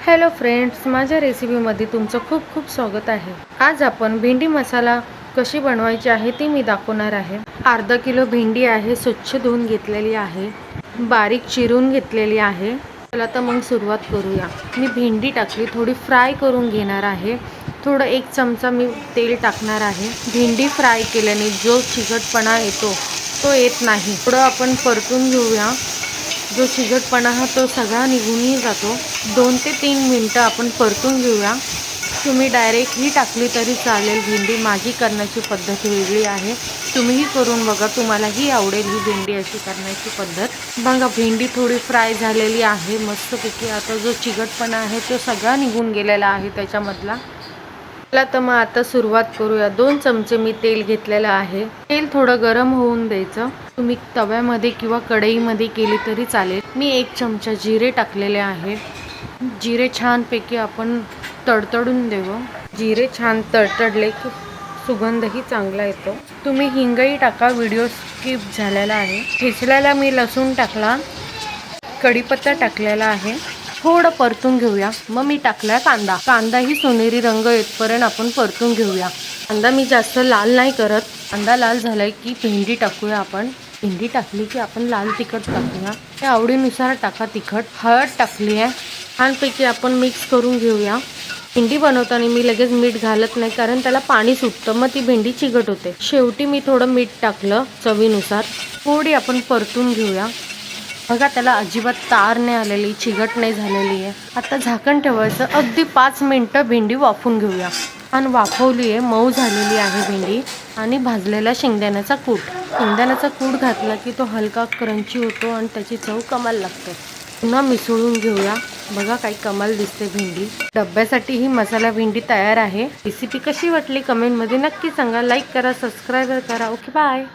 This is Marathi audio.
हॅलो फ्रेंड्स, माझ्या रेसिपीमध्ये तुमचं खूप खूप स्वागत आहे। आज आपण भेंडी मसाला कशी बनवायची आहे ती मी दाखवणार आहे। अर्धा किलो भेंडी आहे, स्वच्छ धुवून घेतलेली आहे, बारीक चिरून घेतलेली आहे। चला तर मग सुरुवात करूया। मी भेंडी टाकली, थोडी फ्राय करून घेणार आहे। थोडं 1 चमचा मी तेल टाकणार आहे। भेंडी फ्राय केल्याने जो चिकटपणा येतो तो येत नाही। थोडं आपण परतून घेऊया। जो चिकटपणा हा तो सगळा निघूनही जातो। 2 ते 3 मिनिटं आपण परतून घेऊया। तुम्ही डायरेक्ट ही टाकली तरी चालेल भेंडी, माझी करण्याची पद्धत वेगळी आहे। तुम्हीही करून बघा, तुम्हालाही आवडेल ही भेंडी अशी करण्याची पद्धत। बघा भेंडी थोडी फ्राय झालेली आहे मस्तपैकी। आता जो चिकटपणा आहे तो सगळा निघून गेलेला आहे त्याच्यामधला। चला तर मग आता सुरुवात करूया। 2 चमचे मी तेल घेतलेलं आहे। तेल थोडं गरम होऊन द्यायचं। तुम्ही तव्यामध्ये किंवा कढईमध्ये केली तरी चालेल। मी 1 चमचा जिरे टाकलेले आहे। जिरे छानपैकी आपण तडतडून देऊ। जिरे छान तडतडले की सुगंधही चांगला येतो। तुम्ही हिंगही टाका, व्हिडिओ स्किप झालेला आहे। ठेचलेला मी लसूण टाकला, कढीपत्ता टाकलेला आहे। थोडं परतून घेऊया। मग मी टाकला कांदाही सोनेरी रंग येतपर्यंत आपण परतून घेऊया। कांदा मी जास्त लाल नाही करत। कांदा लाल झालाय की भेंडी टाकूया आपण। भेंडी टाकली की आपण लाल तिखट टाकूया, ते आवडीनुसार टाका तिखट। हळद टाकली आहे, छानपैकी आपण मिक्स करून घेऊया। भेंडी बनवताना मी लगेच मीठ घालत नाही, कारण त्याला पाणी सुटतं, मग ती भेंडी चिकट होते। शेवटी मी थोडं मीठ टाकलं चवीनुसार। थोडी आपण परतून घेऊया। बघा त्याला अजिबात तार नाही आलेली, चिकट नाही झालेली आहे। आता झाकण ठेवायचं, अगदी 5 मिनिटं भेंडी वाफून घेऊया। आणि वाफवली आहे, मऊ झालेली आहे भेंडी। आणि भाजलेला शेंगदाण्याचा कूट घातला की तो हलका क्रंची होतो आणि त्याची चव कमाल लागते। पुन्हा मिसळून घेऊया। बघा काही कमाल दिसते भेंडी। डब्यासाठी ही मसाला भेंडी तयार आहे। रेसिपी कशी वाटली कमेंटमध्ये नक्की सांगा। लाईक करा, सबस्क्राईब करा। Okay bye.